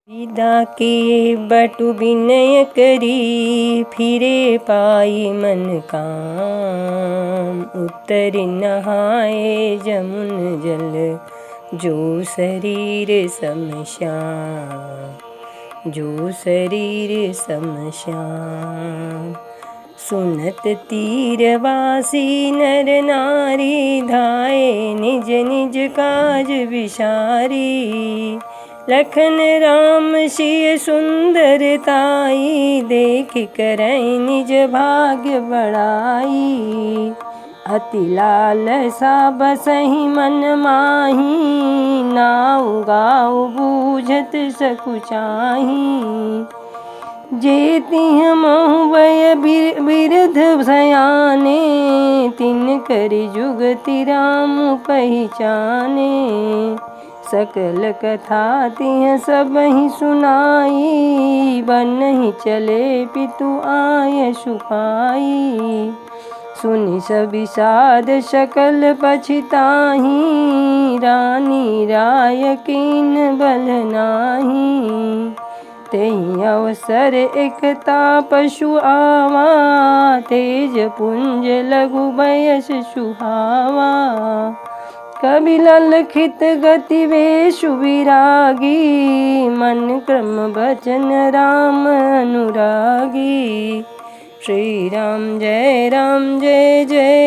विदा के बटु विनय करी, फिरे पाई मन काम। उतर नहाए जमुन जल, जो शरीर सम श्याम, जो शरीर सम श्याम। सुनत तीरवासी नर नारी, धाये निज निज काज विसारी। लखन राम सिय सुंदरताई, देख करई निज भाग्य बड़ाई। अति लालसा बसहि मन माही, नाउ गाउ बूझत सकुचाही। जे तिह महु वय बिरध सयाने, तिन करि जुगति राम पहिचाने। सकल कथा तिह सबहि सुनाई, बनहि चले पितु आयसु पाई। सुनि सबिसाद सकल पछिताहि, रानी राय कीन बल नाही। तेहि अवसर एकता पशु आवा, तेज पुंज लघु बयस सुहावा। कबि ललखित गति वेशु विरागी, मन क्रम बचन राम अनुरागी। श्री राम जय जय।